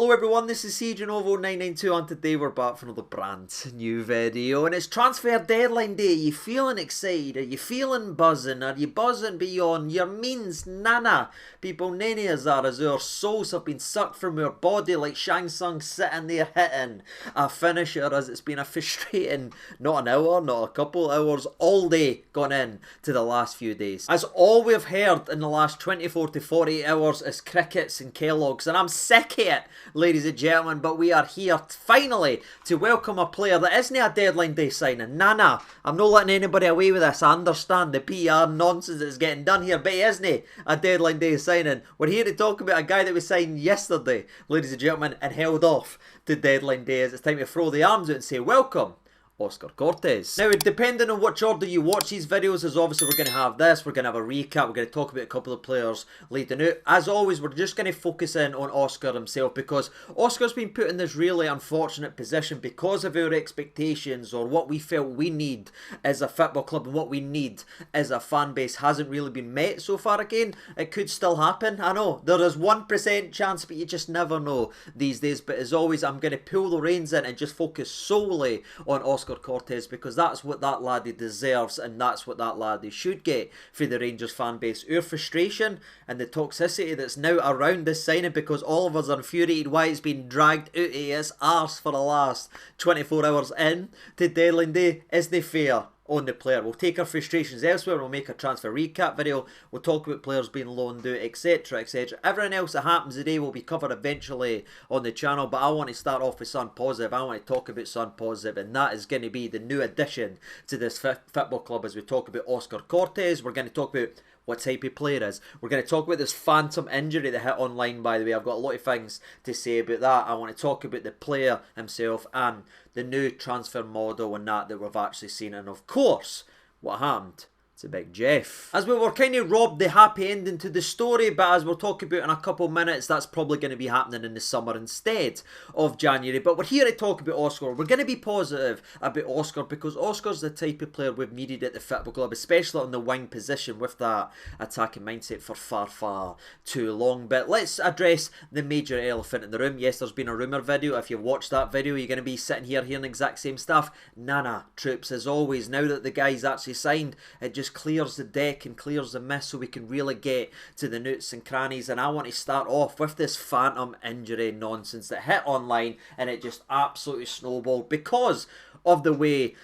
Hello everyone, this is CJNovo992 and today we're back for another brand new video and it's transfer deadline day. Are you feeling excited? Are you feeling buzzing? Are you buzzing beyond your means? Nana. People, nene as our souls have been sucked from our body like Shang Tsung sitting there hitting a finisher as it's been a frustrating, not an hour, not a couple hours, all day gone in to the last few days. As all we've heard in the last 24 to 48 hours is crickets and Kellogg's and I'm sick of it, ladies and gentlemen, but we are here finally to welcome a player that isn't a deadline day signing. Nah, I'm not letting anybody away with this. I understand the PR nonsense that's getting done here, but he isn't a deadline day signing. We're here to talk about a guy that we signed yesterday, ladies and gentlemen, and held off to deadline day as it's time to throw the arms out and say welcome, Oscar Cortes. Now, depending on which order you watch these videos, as obviously we're going to have this, we're going to have a recap, we're going to talk about a couple of players later out. As always, we're just going to focus in on Oscar himself because Oscar's been put in this really unfortunate position because of our expectations or what we felt we need as a football club and what we need as a fan base hasn't really been met so far. Again, it could still happen. I know, there is 1% chance, but you just never know these days. But as always, I'm going to pull the reins in and just focus solely on Oscar Cortes because that's what that laddie deserves and that's what that laddie should get for the Rangers fan base. Our frustration and the toxicity that's now around this signing because all of us are infuriated why it's been dragged out of its arse for the last 24 hours in to deadline day isn't fair on the player. We'll take our frustrations elsewhere, we'll make a transfer recap video, we'll talk about players being loaned out, etc, etc. Everything else that happens today will be covered eventually on the channel, but I want to start off with something positive. I want to talk about something positive, and that is going to be the new addition to this football club as we talk about Oscar Cortes. We're going to talk about what type of player is. We're going to talk about this phantom injury that hit online, by the way. I've got a lot of things to say about that. I want to talk about the player himself and the new transfer model and that we've actually seen. And of course, what happened to Big Jeff. As we were kind of robbed the happy ending to the story, but as we'll talk about in a couple of minutes, that's probably going to be happening in the summer instead of January. But we're here to talk about Oscar. We're going to be positive about Oscar because Oscar's the type of player we've needed at the football club, especially on the wing position with that attacking mindset for far too long. But let's address the major elephant in the room. Yes, there's been a rumour video. If you watched that video, you're going to be sitting here hearing the exact same stuff. Nana, troops, as always. Now that the guy's actually signed, it just clears the deck and clears the mist so we can really get to the nooks and crannies. And I want to start off with this phantom injury nonsense that hit online and it just absolutely snowballed because of the way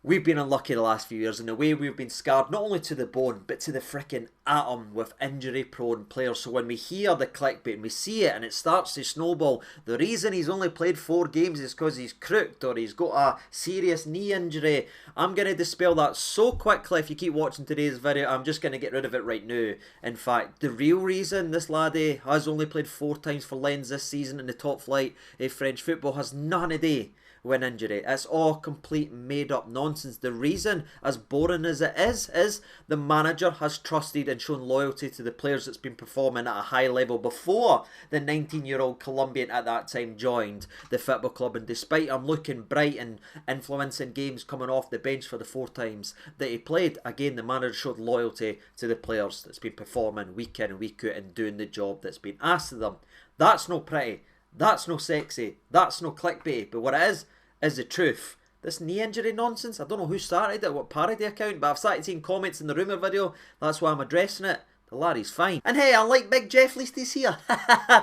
we've been unlucky the last few years and the way we've been scarred not only to the bone but to the freaking atom with injury prone players. So when we hear the clickbait and we see it and it starts to snowball, the reason he's only played 4 games is because he's crooked or he's got a serious knee injury. I'm going to dispel that so quickly. If you keep watching today's video, I'm just going to get rid of it right now. In fact, the real reason this laddie has only played 4 times for Lens this season in the top flight of French football has nothing to do with injury. It's all complete made up nonsense. The reason, as boring as it is the manager has trusted and shown loyalty to the players that's been performing at a high level before the 19-year-old Colombian at that time joined the football club. And despite him looking bright and influencing games coming off the bench for the 4 times that he played, again the manager showed loyalty to the players that's been performing week in and week out and doing the job that's been asked of them. That's no pretty. That's no sexy, that's no clickbait, but what it is the truth. This knee injury nonsense, I don't know who started it, what parody account, but I've started seeing comments in the rumour video, that's why I'm addressing it. The laddie's fine. And hey, unlike Big Jeff, at least he's here.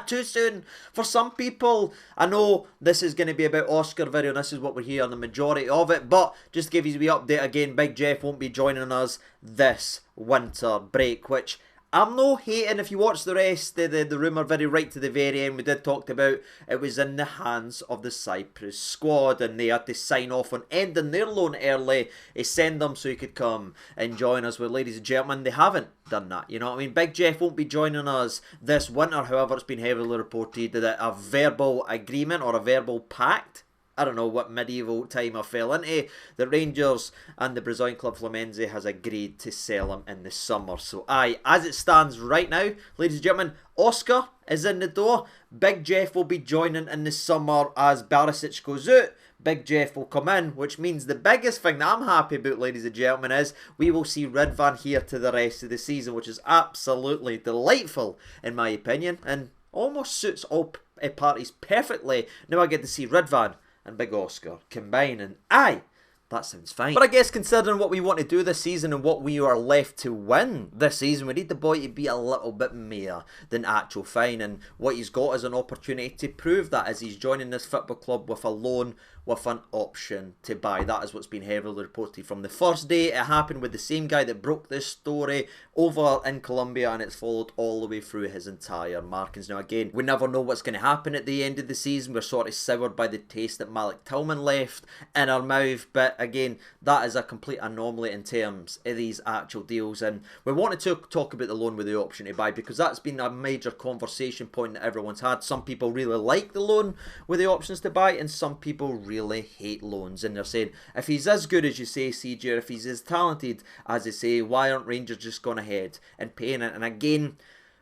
Too soon. For some people, I know this is going to be about Oscar video, and this is what we're here on the majority of it, but just to give you the update again, Big Jeff won't be joining us this winter break, which I'm no hating. If you watch the rest of the rumour video right to the very end, we did talk about it was in the hands of the Cyprus squad and they had to sign off on ending their loan early, send them so he could come and join us. Well, ladies and gentlemen, they haven't done that, you know what I mean? Big Jeff won't be joining us this winter. However, it's been heavily reported that a verbal agreement or a verbal pact, I don't know what medieval time I fell into, the Rangers and the Brazilian club Fluminense has agreed to sell him in the summer. So aye, as it stands right now, ladies and gentlemen, Oscar is in the door. Big Jeff will be joining in the summer as Barisic goes out. Big Jeff will come in, which means the biggest thing that I'm happy about, ladies and gentlemen, is we will see Ridvan here to the rest of the season, which is absolutely delightful in my opinion and almost suits all parties perfectly. Now I get to see Ridvan and Big Oscar combine, and aye, that sounds fine. But I guess considering what we want to do this season and what we are left to win this season, we need the boy to be a little bit more than actual fine. And what he's got is an opportunity to prove that as he's joining this football club with a loan with an option to buy. That is what's been heavily reported from the first day. It happened with the same guy that broke this story over in Colombia, and it's followed all the way through his entire markings. Now again, we never know what's going to happen at the end of the season. We're sort of soured by the taste that Malik Tillman left in our mouth, but again, that is a complete anomaly in terms of these actual deals. And we wanted to talk about the loan with the option to buy, because that's been a major conversation point that everyone's had. Some people really like the loan with the options to buy, and some people really hate loans, and they're saying if he's as good as you say, CJ, or if he's as talented as they say, why aren't Rangers just gone ahead and paying it? And again,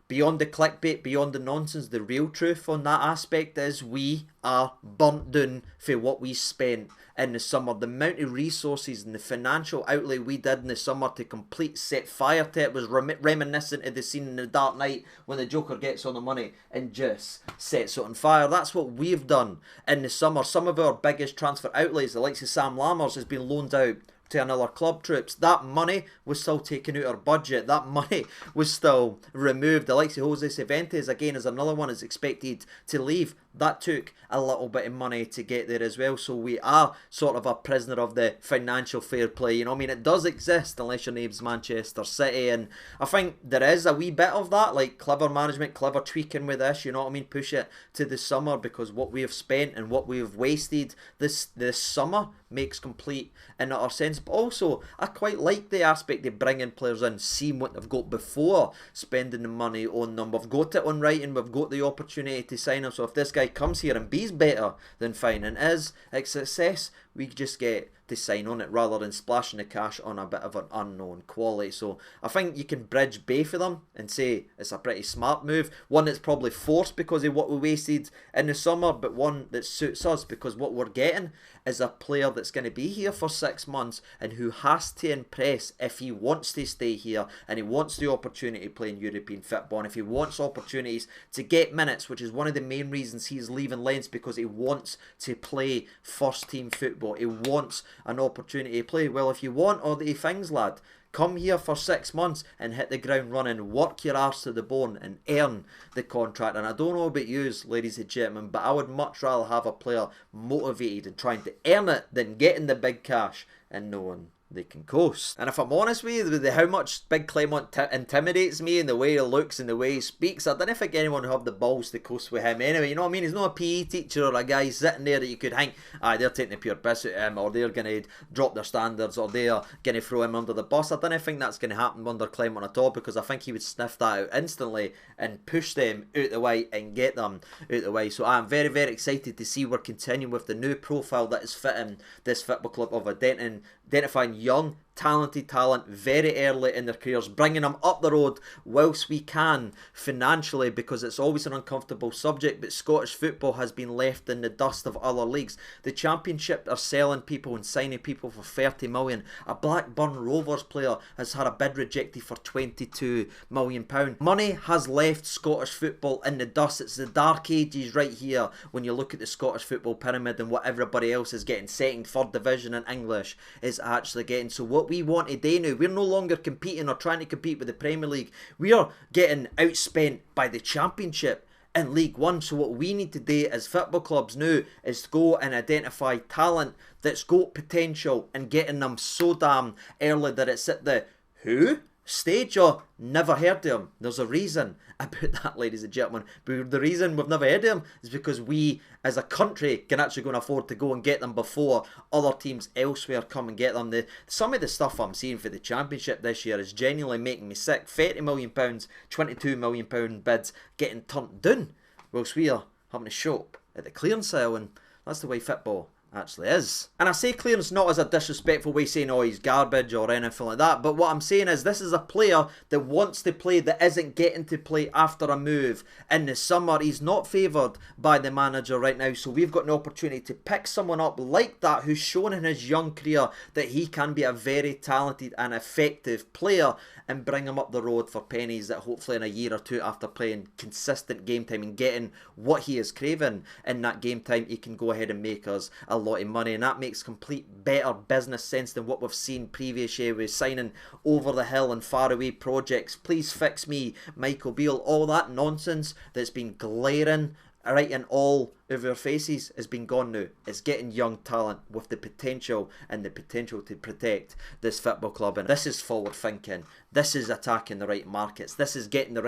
beyond the clickbait, beyond the nonsense, the real truth on that aspect is we are burnt down for what we spent in the summer. The amount of resources and the financial outlay we did in the summer to complete set fire to it was reminiscent of the scene in The Dark Knight when the Joker gets all the money and just sets it on fire. That's what we've done in the summer. Some of our biggest transfer outlays, the likes of Sam Lammers, has been loaned out to another club troops. That money was still taken out our budget. That money was still removed. The likes of Jose Cervantes, again, is another one is expected to leave. That took a little bit of money to get there as well. So we are sort of a prisoner of the financial fair play. You know what I mean? It does exist unless your name's Manchester City. And I think there is a wee bit of that, like clever management, clever tweaking with this. You know what I mean? Push it to the summer, because what we have spent and what we have wasted this summer makes complete and utter sense. But also, I quite like the aspect of bringing players in, seeing what they've got before spending the money on them. We've got it on writing. We've got the opportunity to sign them. So if this guy comes here and be's better than fine and is a success, we just get to sign on it rather than splashing the cash on a bit of an unknown quality. So I think you can bridge both of them and say it's a pretty smart move. One that's probably forced because of what we wasted in the summer, but one that suits us because what we're getting is a player that's going to be here for 6 months and who has to impress if he wants to stay here and he wants the opportunity to play in European football, and if he wants opportunities to get minutes, which is one of the main reasons he's leaving Lens, because he wants to play first team football. He wants an opportunity to play. Well, if you want all the things, lad, come here for 6 months and hit the ground running, work your arse to the bone and earn the contract. And I don't know about you, ladies and gentlemen, but I would much rather have a player motivated and trying to earn it than getting the big cash and knowing they can coast. And if I'm honest with you, with how much Big Clement intimidates me and the way he looks and the way he speaks, I don't think anyone would have the balls to coast with him anyway. You know what I mean? He's not a PE teacher or a guy sitting there that you could think, they're taking the pure piss at him, or they're going to drop their standards, or they're going to throw him under the bus. I don't think that's going to happen under Clement at all, because I think he would sniff that out instantly and push them out the way and get them out the way. So I'm very, very excited to see we're continuing with the new profile that is fitting this football club of identifying young, talented talent very early in their careers, bringing them up the road whilst we can financially, because it's always an uncomfortable subject, but Scottish football has been left in the dust of other leagues. The Championship are selling people and signing people for 30 million. A Blackburn Rovers player has had a bid rejected for 22 million pounds. Money has left Scottish football in the dust. It's the dark ages right here when you look at the Scottish football pyramid and what everybody else is getting. Second, third division in English is actually getting. So what we want today now, we're no longer competing or trying to compete with the Premier League. We are getting outspent by the Championship in League One. So what we need to do as football clubs now is to go and identify talent that's got potential and getting them so damn early that it's at the who stage or never heard of him. There's a reason about that, ladies and gentlemen. But the reason we've never heard of him is because we as a country can actually go and afford to go and get them before other teams elsewhere come and get them. Some of the stuff I'm seeing for the Championship this year is genuinely making me sick. £30 million, £22 million bids getting turned down whilst we are having a shop at the clearance aisle, and that's the way football actually is. And I say clearance not as a disrespectful way saying, oh, he's garbage or anything like that, but what I'm saying is this is a player that wants to play, that isn't getting to play after a move in the summer. He's not favoured by the manager right now, so we've got an opportunity to pick someone up like that who's shown in his young career that he can be a very talented and effective player, and bring him up the road for pennies that hopefully in a year or two, after playing consistent game time and getting what he is craving in that game time, he can go ahead and make us a lot of money. And that makes complete better business sense than what we've seen previous year with signing over the hill and far away projects. Please fix me, Michael Beale. All that nonsense that's been glaring right in all of your faces has been gone now. It's getting young talent with the potential and the potential to protect this football club. And this is forward thinking. This is attacking the right markets. This is getting the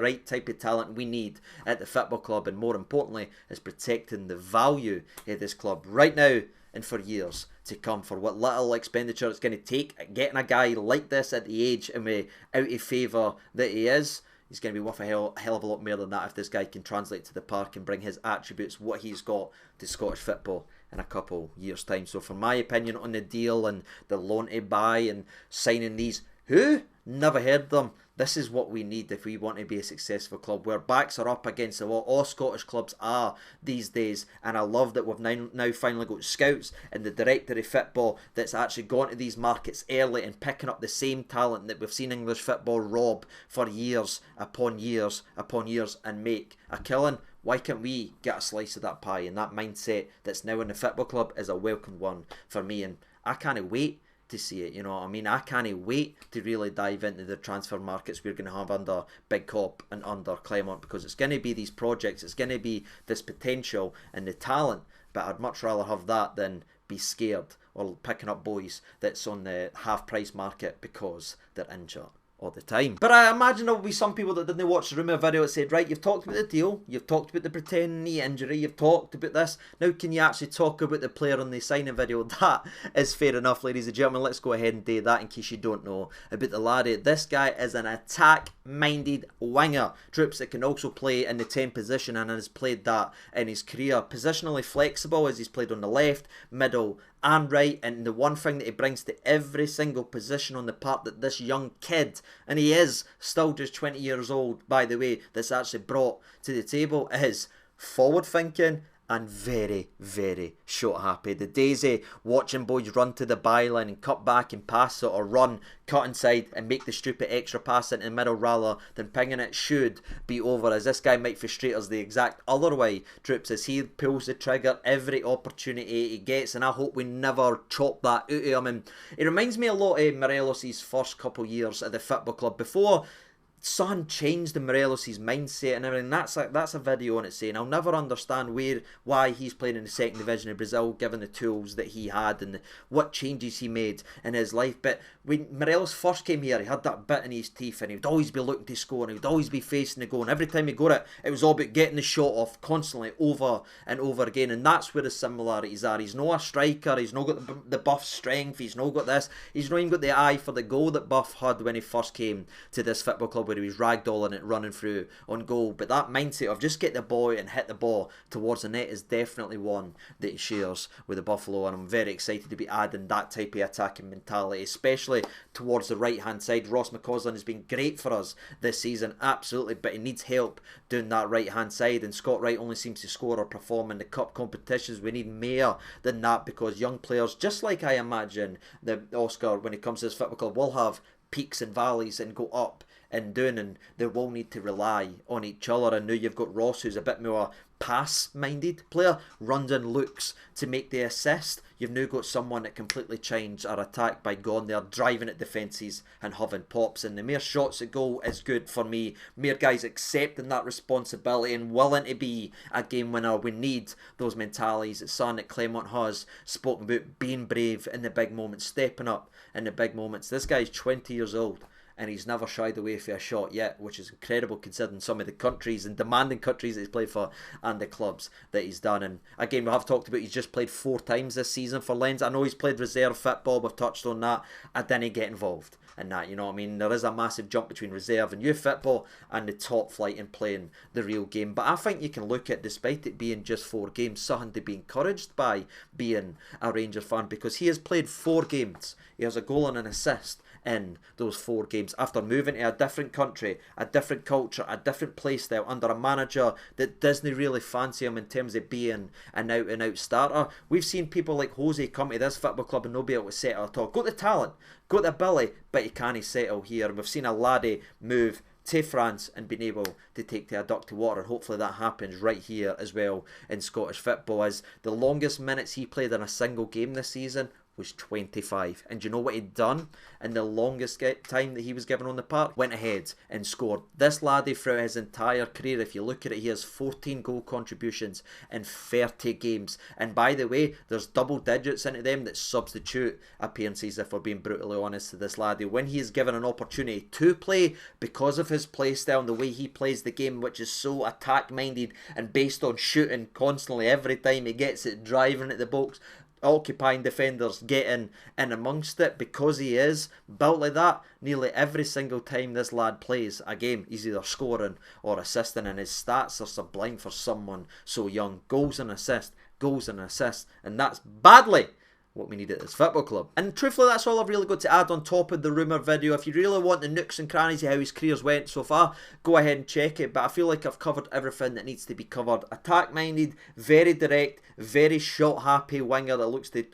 right type of talent we need at the football club. And more importantly, is protecting the value of this club right now and for years to come, for what little expenditure it's going to take getting a guy like this at the age and out of favour that he is. He's going to be worth a hell of a lot more than that if this guy can translate to the park and bring his attributes, what he's got, to Scottish football in a couple years' time. So for my opinion on the deal and the loan to buy and signing these, who? Never heard them. This is what we need if we want to be a successful club, where backs are up against the wall. All Scottish clubs are these days, and I love that we've now finally got scouts and the director of football that's actually gone to these markets early and picking up the same talent that we've seen English football rob for years upon years upon years and make a killing. Why can't we get a slice of that pie? And that mindset that's now in the football club is a welcome one for me, and I can't wait to see it, you know what I mean? I can't wait to really dive into the transfer markets we're going to have under Big Cop and under Clement, because it's going to be these projects, it's going to be this potential and the talent, but I'd much rather have that than be scared or picking up boys that's on the half price market because they're injured all the time. But I imagine there will be some people that didn't watch the rumour video that said, right, you've talked about the deal, you've talked about the pretend knee injury, you've talked about this, now can you actually talk about the player on the signing video? That is fair enough, ladies and gentlemen. Let's go ahead and do that in case you don't know about the laddie. This guy is an attack-minded winger, troops, that can also play in the 10 position and has played that in his career. Positionally flexible, as he's played on the left, middle and right, and the one thing that he brings to every single position on the part that this young kid, and he is still just 20 years old by the way, that's actually brought to the table, is forward thinking and very, very shot happy. The daisy watching boys run to the byline and cut back and pass it, or run, cut inside and make the stupid extra pass into the middle rather than pinging it, should be over, as this guy might frustrate us the exact other way, troops, as he pulls the trigger every opportunity he gets, and I hope we never chop that out of him. And it reminds me a lot of Morelos' first couple years at the football club before Son changed the Morelos' mindset and everything. That's a video on it saying I'll never understand why he's playing in the second division of Brazil, given the tools that he had and what changes he made in his life. But when Morelos first came here, he had that bit in his teeth, and he would always be looking to score, and he would always be facing the goal, and every time he got it, it was all about getting the shot off constantly over and over again. And that's where the similarities are. He's not a striker, he's not got the Buff strength, he's not got this, he's not even got the eye for the goal that Buff had when he first came to this football club, where he was ragdolling it, running through on goal. But that mindset of just get the ball and hit the ball towards the net is definitely one that he shares with the Buffalo, and I'm very excited to be adding that type of attacking mentality, especially towards the right hand side. Ross McCausland has been great for us this season, absolutely, but he needs help doing that right hand side, and Scott Wright only seems to score or perform in the cup competitions. We need more than that, because young players, just like I imagine the Oscar when it comes to this football club, will have peaks and valleys and go up and down, and they will need to rely on each other. And now you've got Ross, who's a bit more pass-minded player, runs and looks to make the assist. You've now got someone that completely changed our attack by going there, driving at defences and having pops, and the mere shots at goal is good for me. Mere guys accepting that responsibility and willing to be a game winner. We need those mentalities that Son, that Clement has spoken about, being brave in the big moments, stepping up in the big moments. This guy's 20 years old, and he's never shied away from a shot yet, which is incredible considering some of the countries and demanding countries that he's played for and the clubs that he's done. And again, we have talked about he's just played 4 times this season for Lens. I know he's played reserve football, we've touched on that. I didn't get involved and that, you know what I mean? There is a massive jump between reserve and youth football and the top flight and playing the real game. But I think you can look at, despite it being just 4 games, something to be encouraged by being a Rangers fan, because he has played 4 games. He has a goal and an assist in those 4 games after moving to a different country, a different culture, a different play style under a manager that doesn't really fancy him in terms of being an out and out starter. We've seen people like Jose come to this football club and not be able to settle at all. Got the talent, got the ability, but he can't settle here. And we've seen a laddie move to France and been able to take to a duck to water. Hopefully that happens right here as well in Scottish football, as the longest minutes he played in a single game this season was 25. And do you know what he'd done in the longest time that he was given on the park? Went ahead and scored. This laddie throughout his entire career, if you look at it, he has 14 goal contributions in 30 games. And by the way, there's double digits into them that substitute appearances, if we're being brutally honest, to this laddie. When he is given an opportunity to play, because of his play style and the way he plays the game, which is so attack minded and based on shooting constantly every time he gets it, driving at the box, occupying defenders, getting in amongst it, because he is built like that, nearly every single time this lad plays a game, he's either scoring or assisting, and his stats are sublime for someone so young. Goals and assists, and that's badly what we need at this football club. And truthfully, that's all I've really got to add on top of the rumour video. If you really want the nooks and crannies of how his career's went so far, go ahead and check it. But I feel like I've covered everything that needs to be covered. Attack-minded, very direct, very shot-happy winger that looks to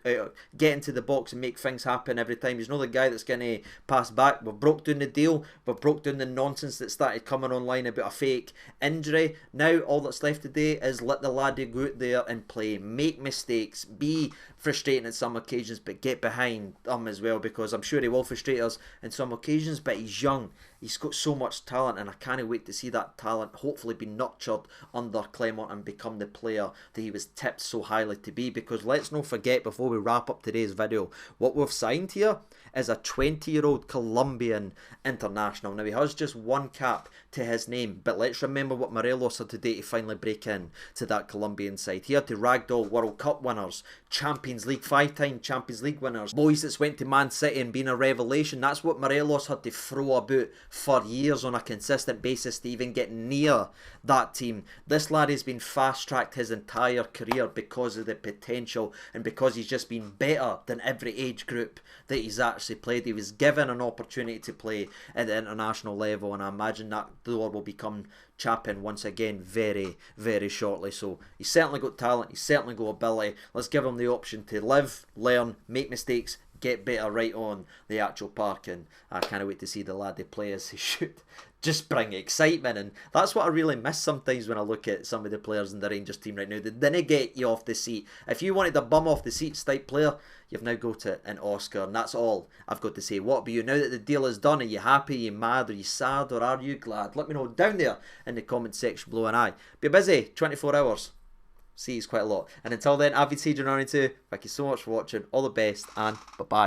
get into the box and make things happen every time. He's not the guy that's going to pass back. We've broke down the deal. We've broke down the nonsense that started coming online about a fake injury. Now, all that's left today is let the laddie go out there and play. Make mistakes. Be frustrating at some occasions, but get behind him as well, because I'm sure he will frustrate us in some occasions, but he's young. He's got so much talent, and I can't wait to see that talent hopefully be nurtured under Clement and become the player that he was tipped so highly to be. Because let's not forget, before we wrap up today's video, what we've signed here is a 20-year-old Colombian international. Now, he has just 1 cap to his name, but let's remember what Morelos had to do to finally break in to that Colombian side. He had to ragdoll World Cup winners, Champions League, 5-time Champions League winners, boys that's went to Man City and been a revelation. That's what Morelos had to throw about for years on a consistent basis to even get near that team. This lad has been fast-tracked his entire career because of the potential and because he's just been better than every age group that he's actually played. He was given an opportunity to play at the international level, and I imagine that door will become chapping once again very, very shortly. So he's certainly got talent, he's certainly got ability. Let's give him the option to live, learn, make mistakes, get better right on the actual park, and I can't wait to see the laddie play as he should. Just bring excitement, and that's what I really miss sometimes when I look at some of the players in the Rangers team right now. They didn't get you off the seat. If you wanted a bum off the seats type player, you've now got it in Oscar, and that's all I've got to say. What about you? Now that the deal is done, are you happy, are you mad, are you sad, or are you glad? Let me know down there in the comment section below, and I be busy 24 hours. See, it's quite a lot. And until then, I've been CJ92. Thank you so much for watching. All the best, and bye-bye.